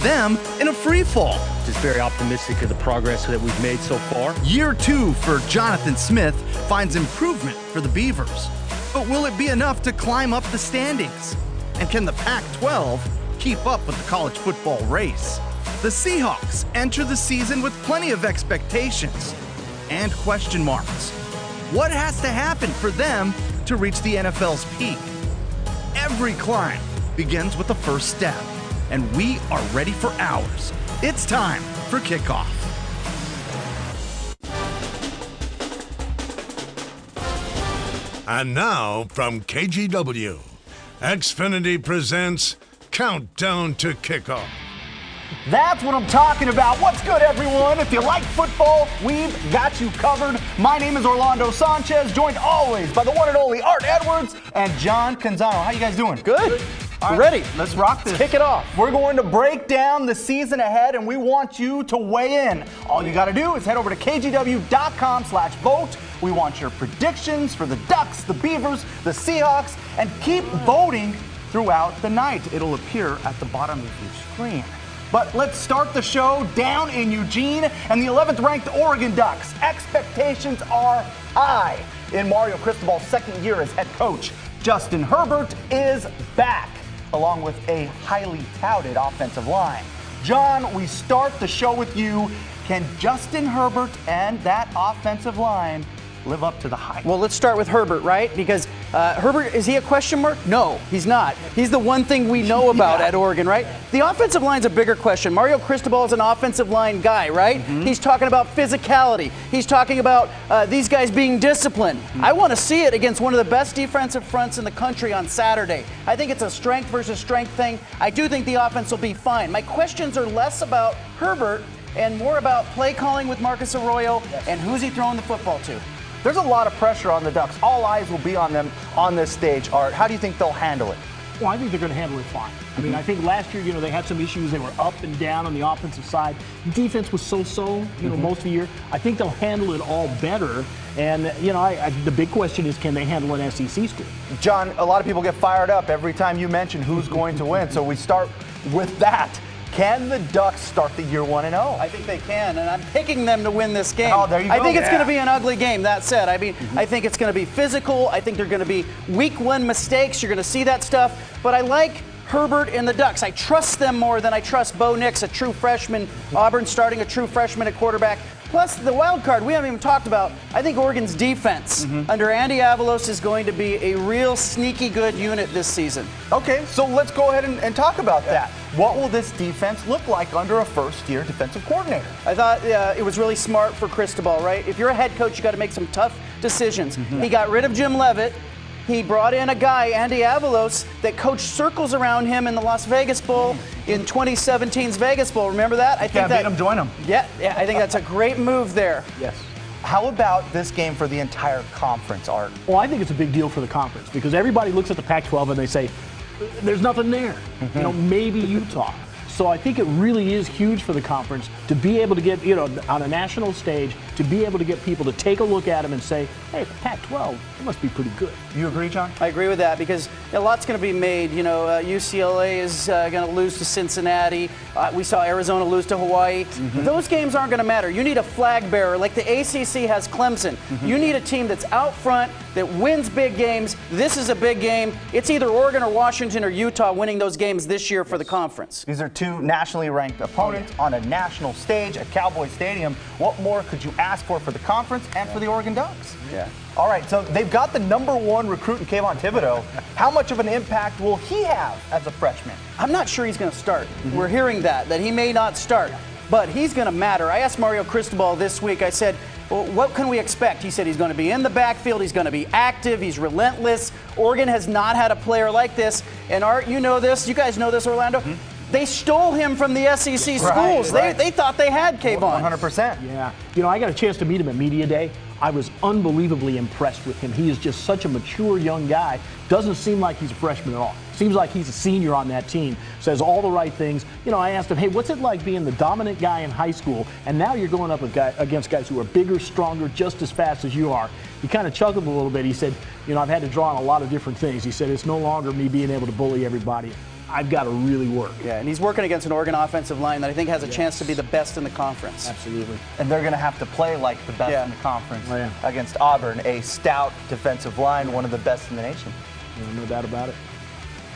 them in a free fall. Just very optimistic of the progress that we've made so far. Year 2 for Jonathan Smith finds improvement for the Beavers. But will it be enough to climb up the standings? And can the Pac-12 keep up with the college football race? The Seahawks enter the season with plenty of expectations and question marks. What has to happen for them to reach the NFL's peak? Every climb begins with the first step, and we are ready for ours. It's time for Kickoff. And now from KGW, Xfinity presents Countdown to Kickoff. That's what I'm talking about. What's good, everyone? If you like football, we've got you covered. My name is Orlando Sanchez, joined always by the one and only Art Edwards and John Canzano. How you guys doing? Good. All right, ready. Let's rock this. Kick it off. We're going to break down the season ahead, and we want you to weigh in. All you got to do is head over to kgw.com/vote. We want your predictions for the Ducks, the Beavers, the Seahawks, and keep voting throughout the night. It'll appear at the bottom of your screen. But let's start the show down in Eugene and the 11th ranked Oregon Ducks. Expectations are high in Mario Cristobal's second year as head coach. Justin Herbert is back, along with a highly touted offensive line. John, we start the show with you. Can Justin Herbert and that offensive line live up to the hype? Well, let's start with Herbert, right? Because Herbert, is he a question mark? No, he's not. He's the one thing we know about at Oregon, right? The offensive line's a bigger question. Mario Cristobal is an offensive line guy, right? He's talking about physicality. He's talking about these guys being disciplined. I want to see it against one of the best defensive fronts in the country on Saturday. I think it's a strength versus strength thing. I do think the offense will be fine. My questions are less about Herbert and more about play calling with Marcus Arroyo and who's he throwing the football to. There's a lot of pressure on the Ducks. All eyes will be on them on this stage, Art. How do you think they'll handle it? Well, I think they're going to handle it fine. I mean, I think last year, they had some issues. They were up and down on the offensive side. Defense was so-so, most of the year. I think they'll handle it all better. And, the big question is, can they handle an SEC school? John, a lot of people get fired up every time you mention who's going to win. So we start with that. Can the Ducks start the year 1-0? I think they can, and I'm picking them to win this game. Oh, there you go. I think it's going to be an ugly game. That said, I mean, I think it's going to be physical. I think they're going to be week 1 mistakes. You're going to see that stuff. But I like Herbert and the Ducks. I trust them more than I trust Bo Nix, a true freshman. Auburn starting a true freshman at quarterback. Plus, the wild card we haven't even talked about. I think Oregon's defense under Andy Avalos is going to be a real sneaky good unit this season. Okay, so let's go ahead and talk about that. What will this defense look like under a first-year defensive coordinator? I thought it was really smart for Cristobal, right? If you're a head coach, you got to make some tough decisions. He got rid of Jim Leavitt. He brought in a guy, Andy Avalos, that coached circles around him in the Las Vegas Bowl in 2017's Vegas Bowl. Remember that? I think beat him, join him. Yeah, I think that's a great move there. Yes. How about this game for the entire conference, Art? Well, I think it's a big deal for the conference because everybody looks at the Pac-12 and they say, there's nothing there. Maybe Utah. So I think it really is huge for the conference to be able to get, on a national stage, to be able to get people to take a look at them and say, hey, Pac-12, it must be pretty good. You agree, John? I agree with that because a lot's going to be made. UCLA is going to lose to Cincinnati. We saw Arizona lose to Hawaii. Those games aren't going to matter. You need a flag bearer like the ACC has Clemson. You need a team that's out front, that wins big games. This is a big game. It's either Oregon or Washington or Utah winning those games this year for the conference. These are two nationally ranked opponents on a national stage at Cowboy Stadium. What more could you ask for the conference and for the Oregon Ducks? Yeah. All right, so they've got the #1 recruit in Kayvon Thibodeau. How much of an impact will he have as a freshman? I'm not sure he's going to start. We're hearing that he may not start, but he's going to matter. I asked Mario Cristobal this week, I said, well, what can we expect? He said he's going to be in the backfield, he's going to be active, he's relentless. Oregon has not had a player like this. And Art, you know this, you guys know this, Orlando. They stole him from the SEC schools. Right. They thought they had Kayvon. 100%. Yeah. I got a chance to meet him at Media Day. I was unbelievably impressed with him. He is just such a mature young guy. Doesn't seem like he's a freshman at all. Seems like he's a senior on that team. Says all the right things. I asked him, hey, what's it like being the dominant guy in high school, and now you're going up against guys who are bigger, stronger, just as fast as you are? He kind of chuckled a little bit. He said, I've had to draw on a lot of different things. He said, it's no longer me being able to bully everybody. I've got to really work. Yeah, and he's working against an Oregon offensive line that I think has a chance to be the best in the conference. Absolutely. And they're going to have to play like the best in the conference against Auburn, a stout defensive line, one of the best in the nation. No doubt about it.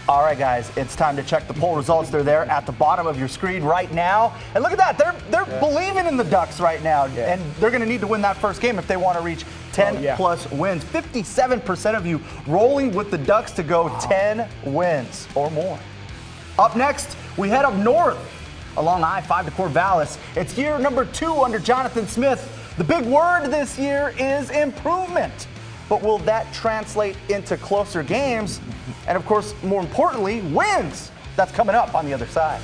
All right, guys, it's time to check the poll results. They're there at the bottom of your screen right now. And look at that. They're believing in the Ducks right now. Yeah. And they're going to need to win that first game if they want to reach 10-plus wins. 57% of you rolling with the Ducks to go 10 wins or more. Up next, we head up north along I-5 to Corvallis. It's year number 2 under Jonathan Smith. The big word this year is improvement. But will that translate into closer games? And of course, more importantly, wins. That's coming up on the other side.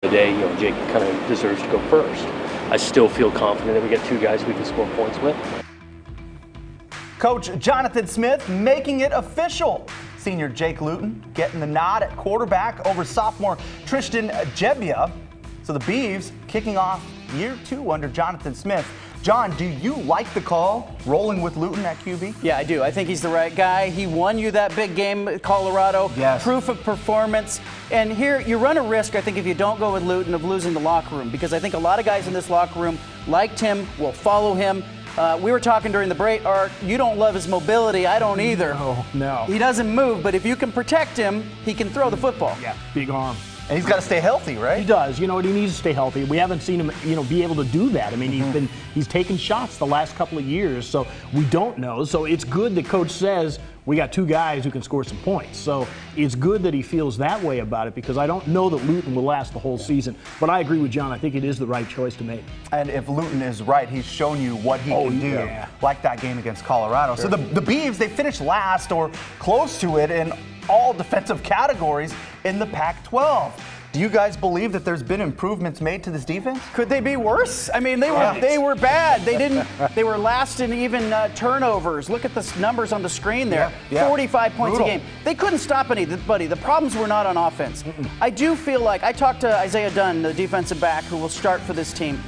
Today, Jake kind of deserves to go first. I still feel confident that we get 2 guys we can score points with. Coach Jonathan Smith making it official. Senior Jake Luton getting the nod at quarterback over sophomore Tristan Jebbia. So the Beavs kicking off year 2 under Jonathan Smith. John, do you like the call, rolling with Luton at QB? Yeah, I do. I think he's the right guy. He won you that big game at Colorado. Yes. Proof of performance. And here, you run a risk, I think, if you don't go with Luton, of losing the locker room. Because I think a lot of guys in this locker room liked him, will follow him. We were talking during the break, Art, you don't love his mobility. I don't either. No. He doesn't move, but if you can protect him, he can throw the football. Yeah, big arm. And he's got to stay healthy, right? He does. You know what? He needs to stay healthy. We haven't seen him, be able to do that. I mean, he's taken shots the last couple of years, so we don't know. So it's good that Coach says we got 2 guys who can score some points. So it's good that he feels that way about it, because I don't know that Luton will last the whole season. But I agree with John. I think it is the right choice to make. And if Luton is right, he's shown you what he can do, like that game against Colorado. Sure. So the Beavs, they finished last or close to it in all defensive categories in the Pac-12. Do you guys believe that there's been improvements made to this defense? Could they be worse? I mean, they were bad. They were last in even turnovers. Look at the numbers on the screen there. Yeah. 45 points Brutal. a game. They couldn't stop anybody. The problems were not on offense. I do feel like I talked to Isaiah Dunn, the defensive back, who will start for this team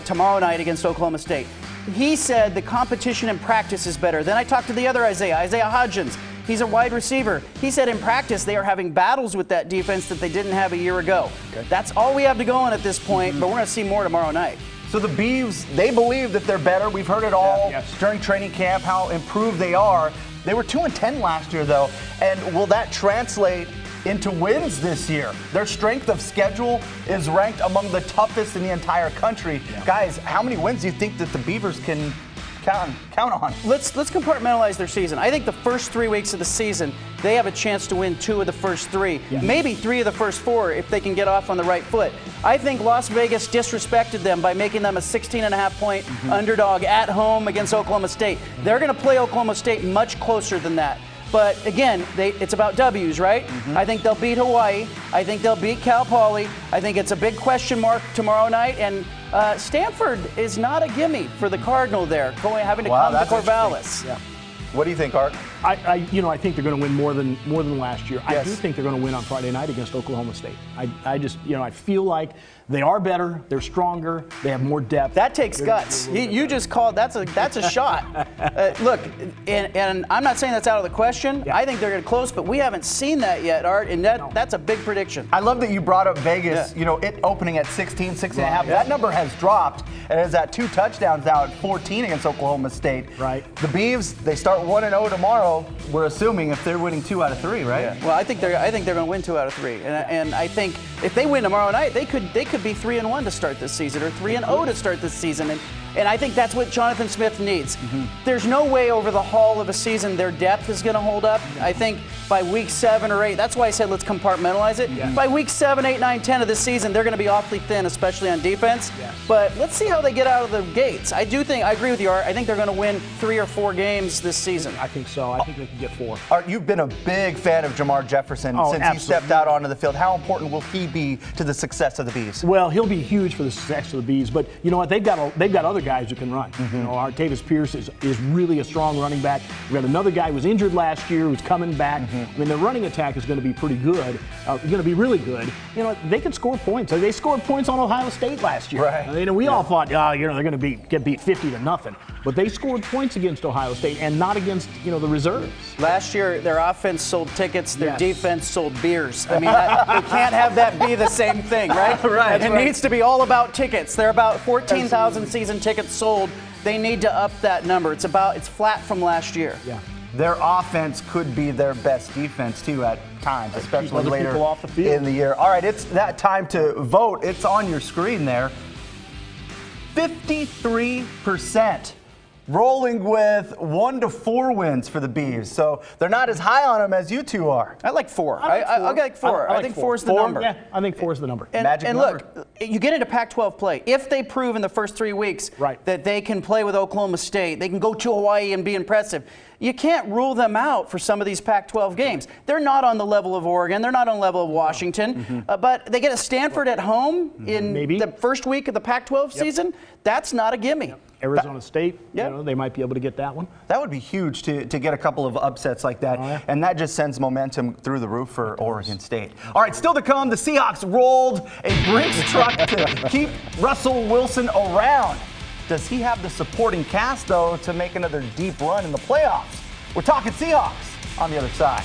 tomorrow night against Oklahoma State. He said the competition in practice is better. Then I talked to the other Isaiah Hodgins. He's a wide receiver. He said in practice they are having battles with that defense that they didn't have a year ago. Okay. That's all we have to go on at this point, but we're going to see more tomorrow night. So the Beavs, they believe that they're better. We've heard it all during training camp, how improved they are. They were 2-10 last year, though. And will that translate into wins this year? Their strength of schedule is ranked among the toughest in the entire country. Guys, how many wins do you think that the Beavers can count on? Let's compartmentalize their season. I think the first 3 weeks of the season, they have a chance to win 2 of the first 3, maybe 3 of the first 4 if they can get off on the right foot. I think Las Vegas disrespected them by making them a 16.5-point underdog at home against Oklahoma State. They're going to play Oklahoma State much closer than that. But again, it's about W's, right? I think they'll beat Hawaii. I think they'll beat Cal Poly. I think it's a big question mark tomorrow night. And Stanford is not a gimme for the Cardinal there, having to come to Corvallis. Yeah. What do you think, Art? I think they're going to win more than last year. I do think they're going to win on Friday night against Oklahoma State. I feel like they are better, they're stronger, they have more depth. That takes guts. You just called that's a shot. Look, and I'm not saying that's out of the question. I think they're going to close, but we haven't seen that yet, Art, and that's a big prediction. I love that you brought up Vegas. You know, it opening at 16.5. That number has dropped and is at 2 touchdowns now at 14 against Oklahoma State. Right. The Beavs, they start 1-0 tomorrow. We're assuming if they're winning 2 out of 3, right? Yeah. Well, I think they're going to win 2 out of 3, and I think if they win tomorrow night, they could be 3-1 to start this season or 3-0 to start this season, and I think that's what Jonathan Smith needs. There's no way over the haul of a season their depth is going to hold up. I think by week 7 or 8, that's why I said let's compartmentalize it. By week 7, 8, 9, 10 of this season, they're going to be awfully thin, especially on defense. But let's see how they get out of the gates. I agree with you, Art. I think they're going to win 3 or 4 games this season. I think so. I think they can get 4. Art, you've been a big fan of Jamar Jefferson since he stepped out onto the field. How important will he be to the success of the Bees? Well, he'll be huge for the success of the Bees, but you know what? They've got other guys who can run. You know, Artavis Pierce is really a strong running back. We got another guy who was injured last year who's coming back. I mean, the running attack is going to be pretty good. Going to be really good. You know, they can score points. They scored points on Ohio State last year. Right. I mean, we all thought, they're going to get beat 50-0, but they scored points against Ohio State and not against the reserves. Last year, their offense sold tickets, their defense sold beers. I mean, you can't have that be the same thing, right? Right. It needs to be all about tickets. There are about 14,000 season tickets sold. They need to up that number. It's flat from last year. Yeah. Their offense could be their best defense, too, at times, especially later off the field in the year. All right, it's that time to vote. It's on your screen there. 53% rolling with 1 to 4 wins for the Beavs. So they're not as high on them as you two are. I like 4. I'll get 4. I think 4 is the number. Yeah, I think 4 is the number. And look, you get into Pac-12 play. If they prove in the first 3 weeks that they can play with Oklahoma State, they can go to Hawaii and be impressive, you can't rule them out for some of these Pac-12 games. They're not on the level of Oregon. They're not on the level of Washington. But they get a Stanford at home in the first week of the Pac-12 season. That's not a gimme. Arizona State, they might be able to get that one. That would be huge to get a couple of upsets like that. And that just sends momentum through the roof for Oregon State. All right, still to come, the Seahawks rolled a Brinks truck to keep Russell Wilson around. Does he have the supporting cast, though, to make another deep run in the playoffs? We're talking Seahawks on the other side.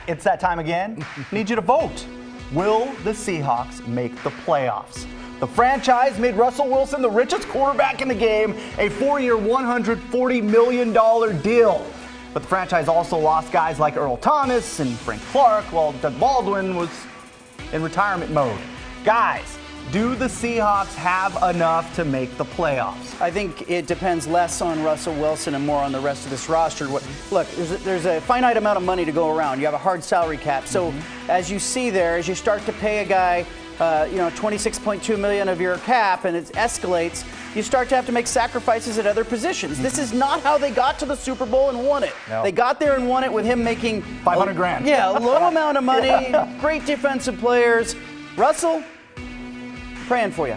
It's that time again. Need you to vote. Will the Seahawks make the playoffs? The franchise made Russell Wilson the richest quarterback in the game, a 4-year, $140 million deal. But the franchise also lost guys like Earl Thomas and Frank Clark, while Doug Baldwin was in retirement mode. Guys, do the Seahawks have enough to make the playoffs? I think it depends less on Russell Wilson and more on the rest of this roster. Look, there's a finite amount of money to go around. You have a hard salary cap. So as you see there, as you start to pay a guy, $26.2 million of your cap, and it escalates, you start to have to make sacrifices at other positions. This is not how they got to the Super Bowl and won it. No. They got there and won it with him making $500,000. Yeah, a low amount of money, great defensive players. Russell, praying for you.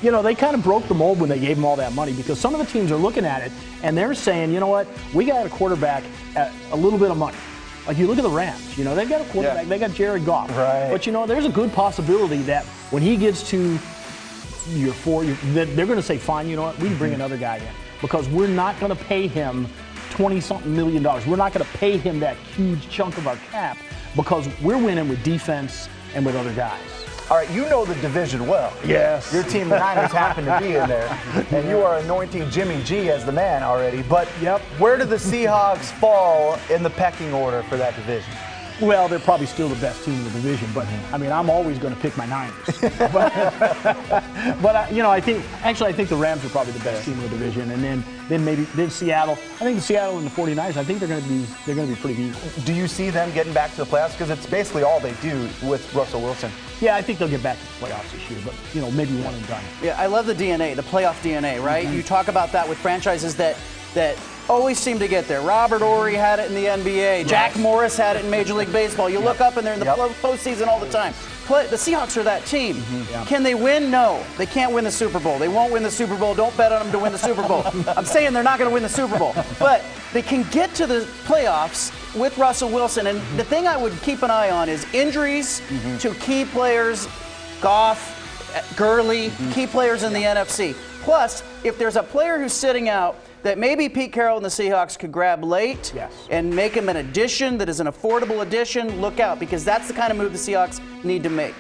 You know, they kind of broke the mold when they gave him all that money, because some of the teams are looking at it and they're saying, you know what, we got a quarterback at a little bit of money. Like, you look at the Rams, you know, they've got a quarterback, they got Jared Goff. Right. But, you know, there's a good possibility that when he gets to year 4, they're going to say, fine, you know what, we can bring another guy in, because we're not going to pay him $20-something million. We're not going to pay him that huge chunk of our cap, because we're winning with defense and with other guys. All right, you know the division well. Yes. Your team, the Niners, happen to be in there, and you are anointing Jimmy G as the man already. But where do the Seahawks fall in the pecking order for that division? Well, they're probably still the best team in the division, but I mean, I'm always going to pick my Niners. but you know, I think the Rams are probably the best team in the division, and then Seattle. I think the Seattle and the 49ers, I think they're going to be pretty equal. Do you see them getting back to the playoffs? Because it's basically all they do with Russell Wilson. Yeah, I think they'll get back to the playoffs this year, but you know, maybe one and done. Yeah, I love the DNA, the playoff DNA, right? You talk about that with franchises that always seem to get there. Robert Ory had it in the NBA. Jack Morris had it in Major League Baseball. You look up and they're in the postseason all the time. The Seahawks are that team. Can they win? No. They can't win the Super Bowl. They won't win the Super Bowl. Don't bet on them to win the Super Bowl. I'm saying they're not going to win the Super Bowl. But they can get to the playoffs with Russell Wilson. And the thing I would keep an eye on is injuries to key players, Goff, Gurley, key players in the NFC. Plus, if there's a player who's sitting out that maybe Pete Carroll and the Seahawks could grab late and make him an addition that is an affordable addition, look out, because that's the kind of move the Seahawks need to make.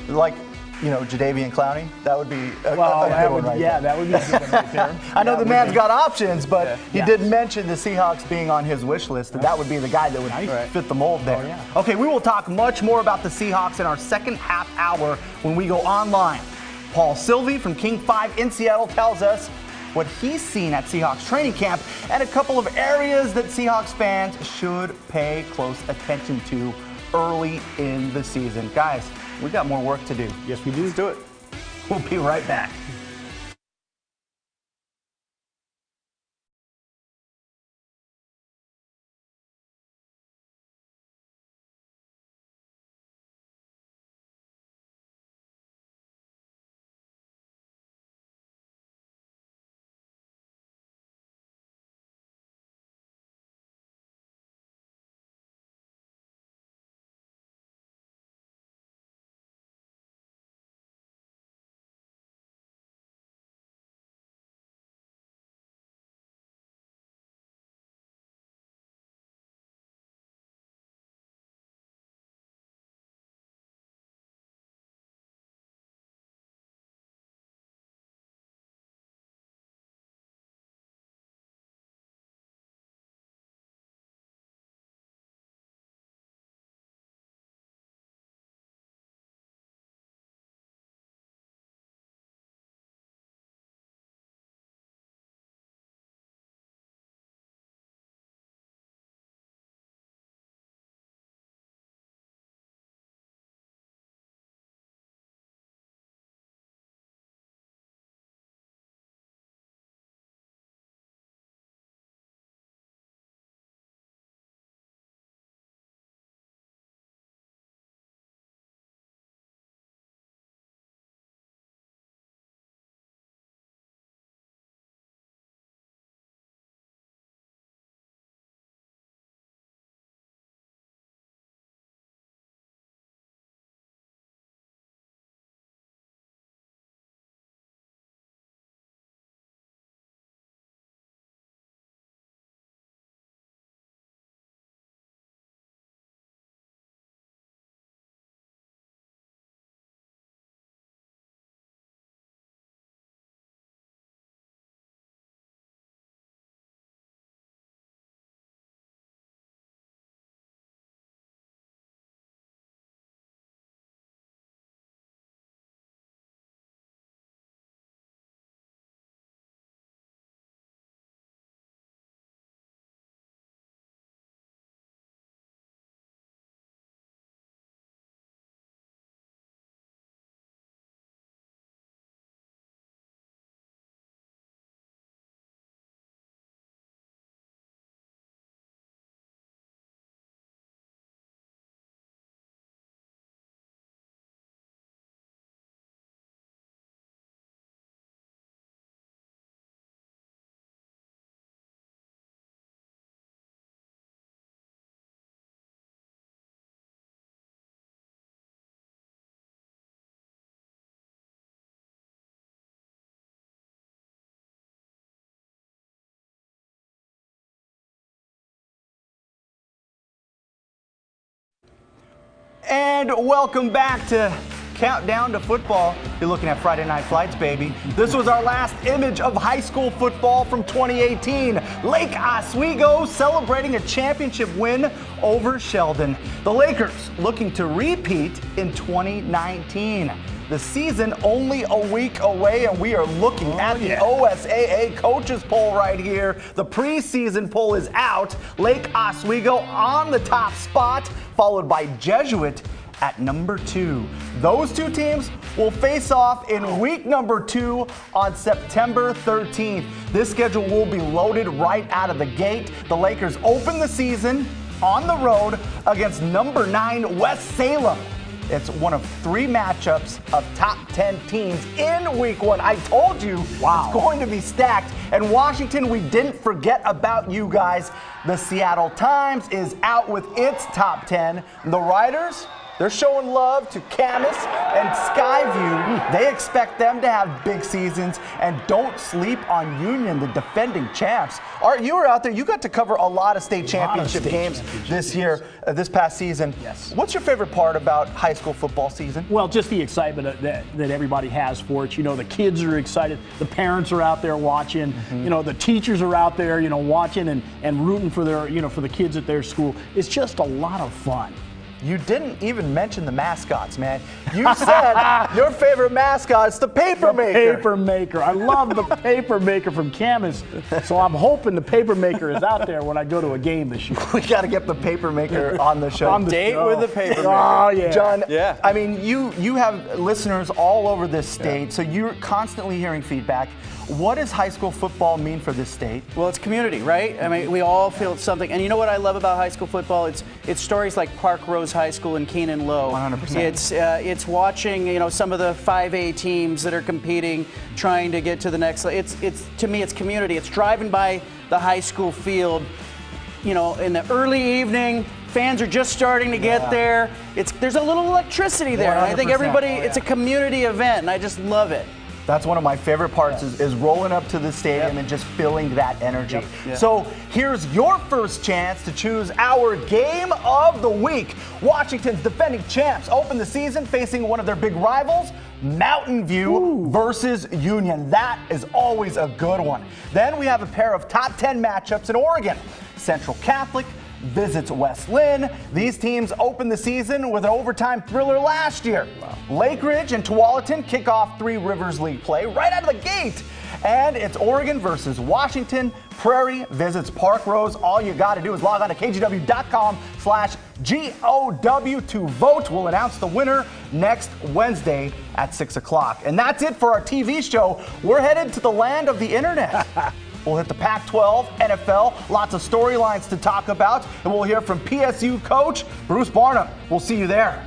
Like, you know, Jadeveon Clowney, that would be a good one right there. That would be a good one right there. I know the man's got options, but he did mention the Seahawks being on his wish list, and that would be the guy that would fit the mold there. Okay, we will talk much more about the Seahawks in our second half hour when we go online. Paul Sylvie from King 5 in Seattle tells us what he's seen at Seahawks training camp and a couple of areas that Seahawks fans should pay close attention to early in the season. Guys, we got more work to do. Yes, we do. Let's do it. We'll be right back. And welcome back to Countdown to Football. You're looking at Friday Night Flights, baby. This was our last image of high school football from 2018. Lake Oswego celebrating a championship win over Sheldon. The Lakers looking to repeat in 2019. The season only a week away, and we are looking at the OSAA coaches poll right here. The preseason poll is out. Lake Oswego on the top spot, followed by Jesuit at number 2. Those two teams will face off in week number 2 on September 13th. This schedule will be loaded right out of the gate. The Lakers open the season on the road against number 9 West Salem. It's one of 3 matchups of top 10 teams in week 1. I told you it's going to be stacked. And Washington, we didn't forget about you guys. The Seattle Times is out with its top 10. The Riders, they're showing love to Camas and Skyview. They expect them to have big seasons, and don't sleep on Union, the defending champs. Art, you were out there. You got to cover a lot of state championship games this year, this past season. Yes. What's your favorite part about high school football season? Well, just the excitement that everybody has for it. You know, the kids are excited. The parents are out there watching. You know, the teachers are out there, you know, watching and rooting for their, you know, for the kids at their school. It's just a lot of fun. You didn't even mention the mascots, man. You said your favorite mascot is the Paper Maker. Paper Maker. I love the Paper Maker from Camas. So I'm hoping the Paper Maker is out there when I go to a game this year. We got to get the Paper Maker on the show. On the date with the Paper Maker. Oh, yeah. John, Yeah. I mean, you have listeners all over this state, so you're constantly hearing feedback. What does high school football mean for this state? Well, it's community, right? I mean, we all feel something. And you know what I love about high school football? It's stories like Park Rose High School and Keenan Low. 100%. It's watching, you know, some of the 5A teams that are competing, trying to get to the next level. It's to me, it's community. It's driving by the high school field, you know, in the early evening. Fans are just starting to get there. There's a little electricity there. And I think 100%. everybody, it's a community event, and I just love it. That's one of my favorite parts is rolling up to the stadium and just feeling that energy. So here's your first chance to choose our game of the week. Washington's defending champs open the season facing one of their big rivals, Mountain View versus Union. That is always a good one. Then we have a pair of top 10 matchups in Oregon. Central Catholic visits West Lynn. These teams opened the season with an overtime thriller last year. Lake Ridge and Tualatin kick off Three Rivers League play right out of the gate. And it's Oregon versus Washington. Prairie visits Park Rose. All you got to do is log on to kgw.com/GOW to vote. We'll announce the winner next Wednesday at 6 o'clock. And that's it for our TV show. We're headed to the land of the internet. We'll hit the Pac-12, NFL, lots of storylines to talk about, and we'll hear from PSU coach Bruce Barnum. We'll see you there.